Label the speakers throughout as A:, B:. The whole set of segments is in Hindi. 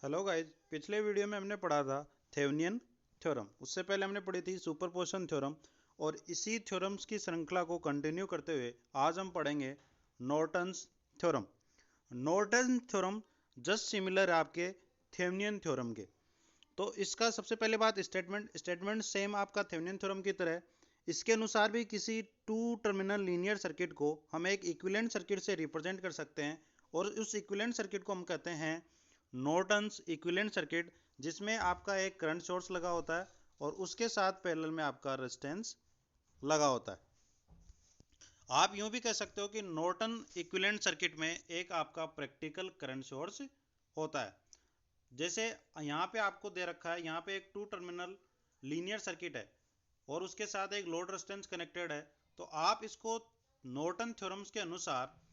A: हेलो गाइज, पिछले वीडियो में हमने पढ़ा था थेवेनियन थ्योरम। उससे पहले हमने पढ़ी थी सुपरपोजिशन थ्योरम। और इसी थ्योरम्स की श्रृंखला को कंटिन्यू करते हुए आज हम पढ़ेंगे Norton's theorem. Norton theorem just similar है आपके थेवेनियन थ्योरम के। तो इसका सबसे पहले बात, स्टेटमेंट सेम आपका थेवेनियन थ्योरम की तरह। इसके अनुसार भी किसी टू टर्मिनल लीनियर सर्किट को हम एक इक्विवेलेंट सर्किट से रिप्रेजेंट कर सकते हैं, और उस इक्विवेलेंट सर्किट को हम कहते हैं नॉर्टन्स इक्विवेलेंट सर्किट, जिसमें आपका एक करंट सोर्स लगा होता है और उसके साथ पैरेलल में आपका रेजिस्टेंस लगा होता है। आप यूं भी कह सकते हो कि नॉर्टन इक्विवेलेंट सर्किट में एक आपका प्रैक्टिकल करंट सोर्स होता है। जैसे यहाँ पे आपको दे रखा है, यहाँ पे एक टू टर्मिनल लीनियर सर्किट है और उसके साथ एक लोड रेजिस्टेंस कनेक्टेड है। तो आप इसको नॉर्टन थ्योरम्स के अनुसार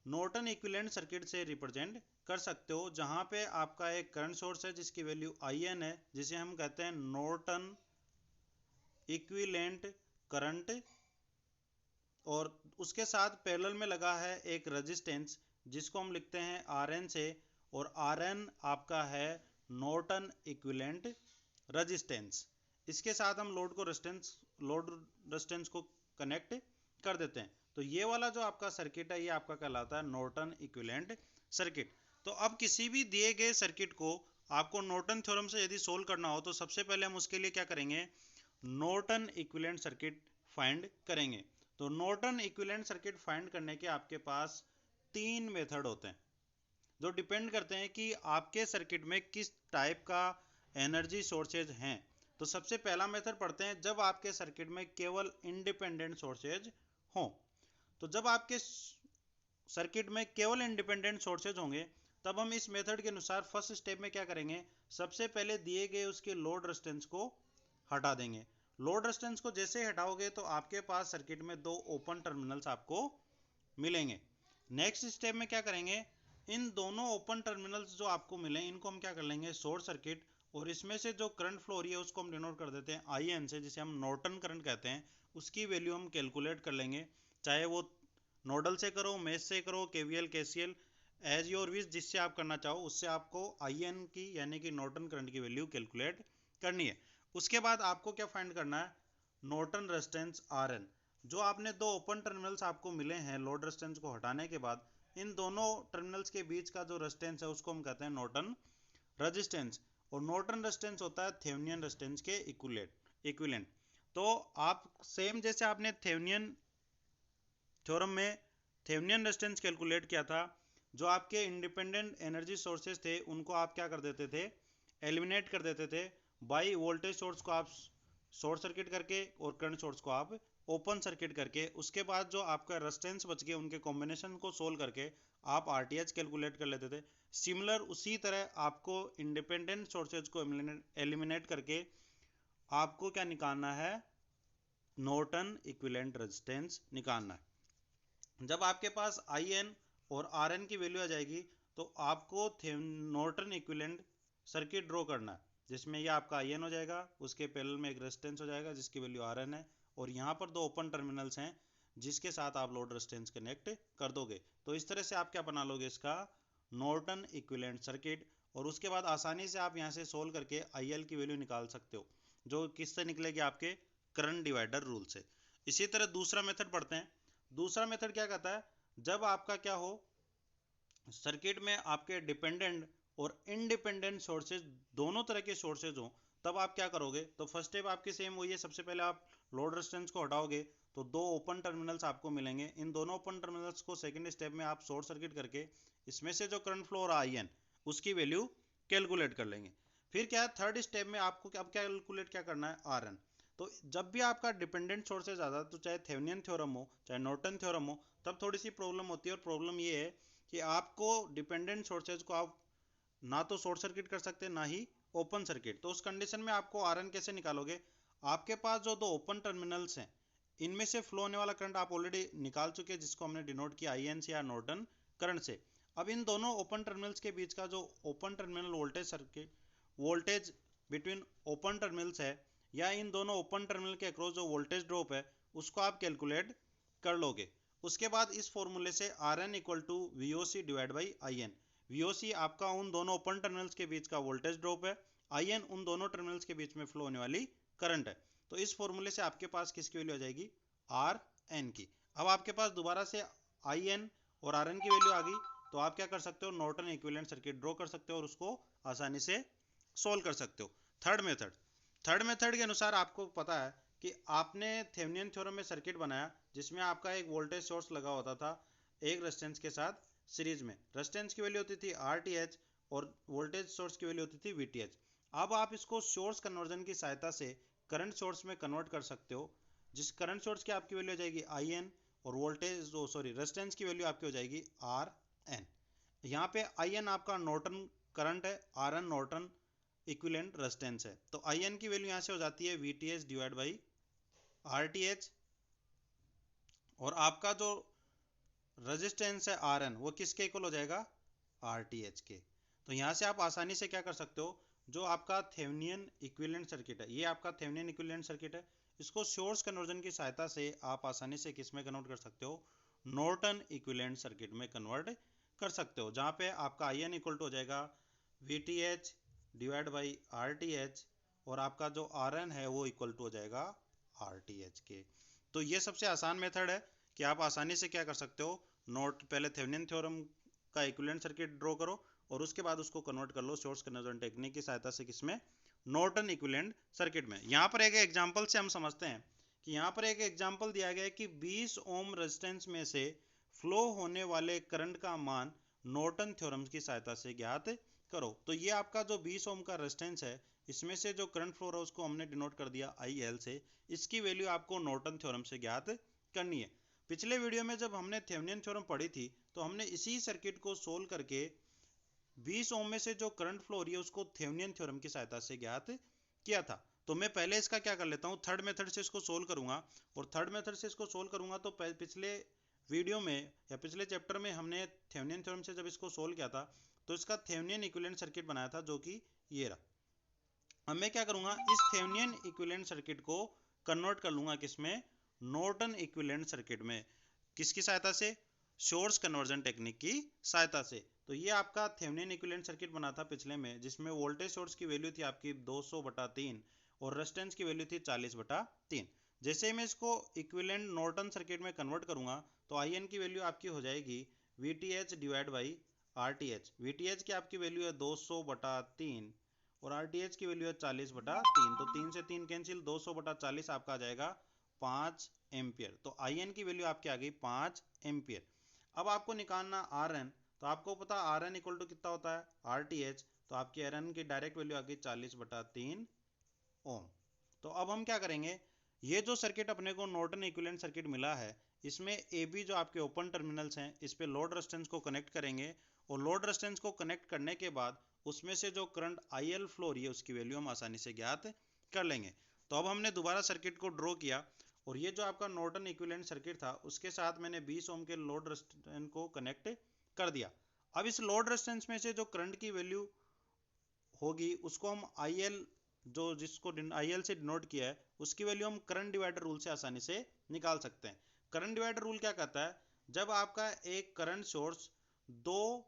A: नॉर्टन इक्विवेलेंट सर्किट से रिप्रेजेंट कर सकते हो, जहां पे आपका एक करंट सोर्स है जिसकी वैल्यू IN है, जिसे हम कहते हैं नॉर्टन इक्विवेलेंट करंट, और उसके साथ पैरेलल में लगा है एक रेजिस्टेंस जिसको हम लिखते हैं RN से, और RN आपका है नॉर्टन इक्विवेलेंट रेजिस्टेंस। इसके साथ हम लोड रेजिस्टेंस को कनेक्ट कर देते हैं। तो ये वाला जो आपका सर्किट है, ये आपका कहलाता है नॉर्टन इक्विवेलेंट सर्किट। तो अब किसी भी दिए गए सर्किट को आपको नॉर्टन थ्योरम से यदि सोल्व करना हो, तो सबसे पहले हम उसके लिए क्या करेंगे, नॉर्टन इक्विवेलेंट सर्किट फाइंड करेंगे। तो नॉर्टन इक्विवेलेंट सर्किट फाइंड करने के आपके पास तीन मेथड होते हैं, जो डिपेंड करते हैं कि आपके सर्किट में किस टाइप का एनर्जी सोर्सेज हैं। तो सबसे पहला मेथड पढ़ते हैं, जब आपके सर्किट में केवल इंडिपेंडेंट सोर्सेज हों। तो जब आपके सर्किट में केवल इंडिपेंडेंट सोर्सेज होंगे, तब हम इस मेथड के अनुसार फर्स्ट स्टेप में क्या करेंगे, सबसे पहले दिए गए उसके लोड रेजिस्टेंस को हटा देंगे। लोड रेजिस्टेंस को जैसे हटाओगे तो आपके पास सर्किट में दो ओपन टर्मिनल्स आपको मिलेंगे। नेक्स्ट स्टेप में क्या करेंगे, इन दोनों ओपन टर्मिनल्स जो आपको मिले, इनको हम क्या कर लेंगे, शॉर्ट सर्किट, और इसमें से जो करंट फ्लो हो रही है उसको हम डिनोट कर देते हैं IN से, जिसे हम नॉर्टन करंट कहते हैं। उसकी वैल्यू हम कैलकुलेट कर लेंगे, चाहे वो नोडल से करो, मेश से करो, KVL KCL, as your wish, जिससे आप करना चाहो उससे आपको IN की यानी कि नॉर्टन करंट की वैल्यू कैलकुलेट करनी है। उसके बाद आपको क्या फाइंड करना है, नॉर्टन रेजिस्टेंस RN। जो आपने दो ओपन टर्मिनल्स आपको मिले हैं लोड रेजिस्टेंस को हटाने के बाद, इन दोनों टर्मिनल्स के बीच का जो रेजिस्टेंस है उसको हम कहते हैं नॉर्टन रेजिस्टेंस। और नॉर्टन रेजिस्टेंस होता है थेवेनियन रेजिस्टेंस के इक्विवेलेंट। तो आप सेम जैसे आपने थेवेनियन थ्योरम में थेवेनियन रेजिस्टेंस कैलकुलेट किया था, जो आपके इंडिपेंडेंट एनर्जी सोर्सेज थे उनको आप क्या कर देते थे, एलिमिनेट कर देते थे बाई वोल्टेज सोर्स को आप शॉर्ट सर्किट करके और करंट सोर्स को आप ओपन सर्किट करके। उसके बाद जो आपका रेजिस्टेंस बच गए उनके कॉम्बिनेशन को सोल्व करके आप RTH कैलकुलेट कर लेते थे। सिमिलर उसी तरह आपको इंडिपेंडेंट सोर्सेज को एलिमिनेट करके आपको क्या निकालना है, नॉर्टन इक्विवेलेंट रेजिस्टेंस निकालना है। जब आपके पास IN और RN की वैल्यू आ जाएगी, तो आपको नॉर्टन इक्विवेलेंट सर्किट ड्रॉ करना है, जिसमें ये आपका IN हो जाएगा, उसके पैरेलल में एक रेजिस्टेंस हो जाएगा जिसकी वैल्यू RN है, और यहाँ पर दो ओपन टर्मिनल्स हैं जिसके साथ आप लोड रेजिस्टेंस कनेक्ट कर दोगे। तो इस तरह से आप क्या बना लोगे, इसका नॉर्टन इक्विवेलेंट सर्किट। और उसके बाद आसानी से आप यहाँ से सोल्व करके IL की वैल्यू निकाल सकते हो, जो किससे निकलेगी, आपके करंट डिवाइडर रूल से। इसी तरह दूसरा मेथड पढ़ते हैं। दूसरा मेथड क्या कहता है, जब आपका क्या हो, सर्किट में आपके डिपेंडेंट और इंडिपेंडेंट सोर्सेज दोनों तरह के सोर्सेज हो, तब आप क्या करोगे। तो फर्स्ट स्टेप आपकी सेम वही है, सबसे पहले आप लोड रेजिस्टेंस को हटाओगे तो दो ओपन टर्मिनल्स आपको मिलेंगे। इन दोनों ओपन टर्मिनल्स को सेकंड स्टेप में आप शॉर्ट सर्किट करके इसमें से जो करंट फ्लो हो रहा है IN, उसकी वैल्यू कैलकुलेट कर लेंगे। फिर क्या है, थर्ड स्टेप में आपको अब क्या कैलकुलेट क्या करना है, RN। तो जब भी आपका डिपेंडेंट सोर्सेज आता है, तो चाहे थेवेनियन थ्योरम हो चाहे नॉर्टन थ्योरम हो, तब थोड़ी सी प्रॉब्लम होती है। और प्रॉब्लम ये है कि आपको डिपेंडेंट सोर्सेज को आप ना तो शॉर्ट सर्किट कर सकते ना ही ओपन सर्किट। तो उस कंडीशन में आपको RN कैसे निकालोगे, आपके पास जो दो ओपन टर्मिनल्स हैं इनमें से फ्लो होने वाला करंट आप ऑलरेडी निकाल चुके हैं, जिसको हमने डिनोट किया IN से या नॉर्टन करंट से। अब इन दोनों ओपन टर्मिनल्स के बीच का जो open terminal voltage between open terminals है, या इन दोनों ओपन टर्मिनल के अक्रॉस जो वोल्टेज ड्रॉप है, उसको आप कैलकुलेट कर लोगे। उसके बाद इस फॉर्मूले से RN equal to VOC divide by IN। VOC आपका उन दोनों ओपन टर्मिनल्स के बीच का वोल्टेज ड्रॉप है, IN उन दोनों टर्मिनल्स के बीच में फ्लो होने वाली करंट है। तो इस फॉर्मूले से आपके पास किसकी वैल्यू आ जाएगी, RN की। अब आपके पास दोबारा से IN और RN की वैल्यू आ गई, तो आप क्या कर सकते हो, नॉर्टन इक्विवेलेंट सर्किट ड्रॉ कर सकते हो और उसको आसानी से सोल्व कर सकते हो। थर्ड मेथड के अनुसार आपको पता है कि आपने थेवेनिन थ्योरम में सर्किट बनाया जिसमें आपका एक वोल्टेज सोर्स लगा होता था एक रेजिस्टेंस के साथ सीरीज में। रेजिस्टेंस की वैल्यू होती थी RTH और वोल्टेज सोर्स की वैल्यू होती थी VTH। अब आप इसको सोर्स कन्वर्जन की सहायता से करंट सोर्स में कन्वर्ट कर सकते हो, जिस करंट सोर्स की आपकी वैल्यू हो जाएगी IN और वोल्टेज रेजिस्टेंस की वैल्यू आपकी हो जाएगी RN। यहाँ पे IN आपका नॉर्टन करंट है, RN नॉर्टन इक्विवेलेंट रेजिस्टेंस है। तो IN की वैल्यू यहाँ से हो जाती है VTH डिवाइड बाई RTH, और आपका जो रेजिस्टेंस है RN वो किसके इक्वल हो जाएगा, RTH के। तो यहाँ से आप आसानी से क्या कर सकते हो, जो आपका थेवेनिन इक्विवेलेंट सर्किट है, ये आपका थेवेनिन इक्विवेलेंट सर्किट है, इसको सोर्स कन्वर्जन की सहायता से आप आसानी से किस में कन्वर्ट कर सकते हो, नॉर्टन इक्विवेलेंट सर्किट में कन्वर्ट कर सकते हो, जहाँ पे आपका IN इक्वल टू हो जाएगा VTH डिवाइड बाई RTH और आपका जो RN है वो इक्वल टू हो जाएगा RTH के। तो ये सबसे आसान मेथड है कि आप आसानी से क्या कर सकते हो, पहले थेवेनिन थ्योरम का इक्विवेलेंट सर्किट ड्रॉ करो और उसके बाद उसको कन्वर्ट कर लो सोर्स कन्वर्जन टेक्निक की सहायता से किसमें, नॉर्टन इक्विवेलेंट सर्किट में। यहाँ पर एक एग्जांपल से हम समझते हैं कि यहाँ पर एक एग्जांपल दिया गया है कि 20 ओम रेजिस्टेंस में से फ्लो होने वाले करंट का मान नॉर्टन थ्योरम की सहायता से ज्ञात करो। तो ये आपका जो 20 ओम का रेजिस्टेंस है, इसमें से जो करंट फ्लो रहा है उसको हमने डिनोट कर दिया IL से, इसकी वैल्यू आपको नॉर्टन थ्योरम से ज्ञात करनी है। पिछले वीडियो में जब हमने थेवेनिन थ्योरम पढ़ी थी तो हमने इसी सर्किट को सोल्व करके 20 ओम में से जो करंट फ्लो हो रही है उसको थेवेनिन थ्योरम की सहायता से ज्ञात किया था। तो मैं पहले इसका क्या कर लेता हूँ, थर्ड मेथड से इसको सोल्व करूंगा, और थर्ड मेथड से इसको सोल्व करूंगा तो पिछले वीडियो में या पिछले चैप्टर में हमने थेवेनिन थ्योरम से जब इसको सोल्व किया था तो इसका थेवेनिन इक्विवेलेंट सर्किट बनाया था, जो कि ये रहा। अब मैं क्या करूंगा, इस थेवेनिन इक्विवेलेंट सर्किट को कन्वर्ट कर लूंगा किसमें, नॉर्टन इक्विवेलेंट सर्किट में। किसकी सहायता से, सोर्स कन्वर्जन टेक्निक की सहायता से। तो ये आपका थेवेनिन इक्विवेलेंट सर्किट बना था पिछले में, जिसमें वोल्टेज सोर्स की वैल्यू थी आपकी 200/3 और रेजिस्टेंस की वैल्यू थी 40/3। जैसे ही मैं इसको इक्विवेलेंट नॉर्टन सर्किट में कन्वर्ट करूंगा तो IN की वैल्यू आपकी हो जाएगी VTH divide by RTH। VTH की आपकी वैल्यू है 200/3 और RTH की वैल्यू है 40/3। तो 3 से 3 कैंसिल, 200/40 आपका आ जाएगा 5 एम्पियर। तो IN की वैल्यू आपकी आ गई 5 एम्पियर। अब आपको निकालना RN, तो आपको पता RN इक्वल टू कितना होता है, RTH। तो आपकी RN की डायरेक्ट वैल्यू आ गई 40/3 ओम। तो अब हम क्या करेंगे, ये जो सर्किट अपने को नॉर्टन इक्विवेलेंट सर्किट मिला है, इसमें AB जो आपके ओपन टर्मिनल्स हैं इस पे लोड रेजिस्टेंस को कनेक्ट करेंगे, और लोड रेजिस्टेंस को कनेक्ट करने के बाद उसमें से जो करंट IL फ्लो हो रही है उसकी वैल्यू हम आसानी से ज्ञात कर लेंगे। तो अब हमने दोबारा सर्किट को ड्रॉ किया, और ये जो आपका नॉर्टन इक्विवेलेंट सर्किट था उसके साथ मैंने 20 ओम के लोड रेजिस्टेंस को कनेक्ट कर दिया। अब इस लोड रेजिस्टेंस में से जो करंट की वैल्यू होगी उसको हम IL, जो जिसको IL से डिनोट किया है, उसकी वैल्यू हम करंट डिवाइडर रूल से आसानी से निकाल सकते हैं। करंट डिवाइडर रूल क्या कहता है, जब आपका एक करंट सोर्स दो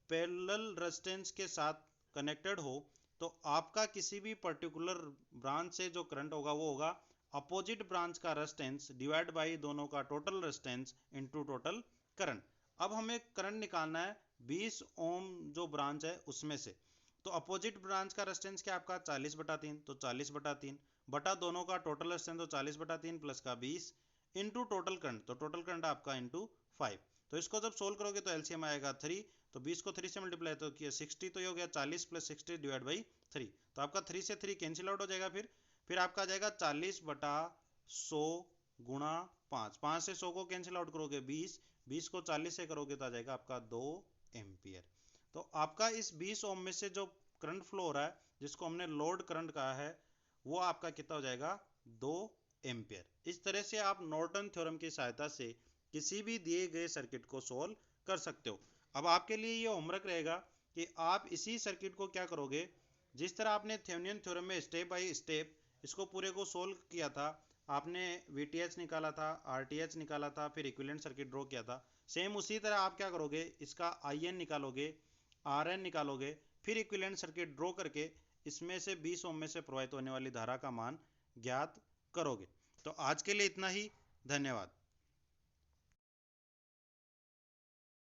A: पैरेलल रेजिस्टेंस के साथ कनेक्टेड हो तो आपका किसी भी पर्टिकुलर ब्रांच से जो करंट होगा वो होगा अपोजिट ब्रांच का रेजिस्टेंस डिवाइड बाई दोनों का total resistance into total current. अब हमें करंट निकालना है 20 ओम जो ब्रांच है उसमें से। तो अपोजिट ब्रांच का रेजिस्टेंस क्या आपका 40/3, तो 40/3 बटा दोनों का टोटल रेजिस्टेंस, तो 40/3 प्लस का 20 इनटू टोटल करंट, तो टोटल करंट आपका इनटू 5। तो इसको जब सोल्व करोगे तो एलसीएम आएगा 3, तो 20 को 3 से मल्टीप्लाई तो किया 60, तो ये हो गया 40 + 60 डिवाइड बाई 3। तो आपका 3 से 3 कैंसिल आउट हो जाएगा, फिर आपका आ जाएगा 40/100 गुणा 5। 5 से 100 को कैंसिल आउट करोगे 20, 20 को 40 से करोगे तो आ जाएगा आपका 2 एम्पियर। तो आपका इस 20 ओम में से जो करंट फ्लो हो रहा है जिसको हमने लोड करंट कहा है वो आपका कितना हो जाएगा 2 एम्पियर। इस तरह से आप नॉर्टन थ्योरम की सहायता से किसी भी दिए गए सर्किट को सोल्व कर सकते हो। अब आपके लिए ये होमवर्क रहेगा कि आप इसी सर्किट को क्या करोगे, जिस तरह आपने थेवेनिन थ्योरम में स्टेप बाय स्टेप इसको पूरे को सोल्व किया था, आपने VTH निकाला था, RTH निकाला था, फिर इक्विवेलेंट सर्किट ड्रॉ किया था, सेम उसी तरह आप क्या करोगे, इसका IN निकालोगे, RN निकालोगे, फिर इक्विवेलेंट सर्किट ड्रॉ करके इसमें से 20 ओम में से प्रवाहित होने वाली धारा का मान ज्ञात करोगे। तो आज के लिए इतना ही, धन्यवाद।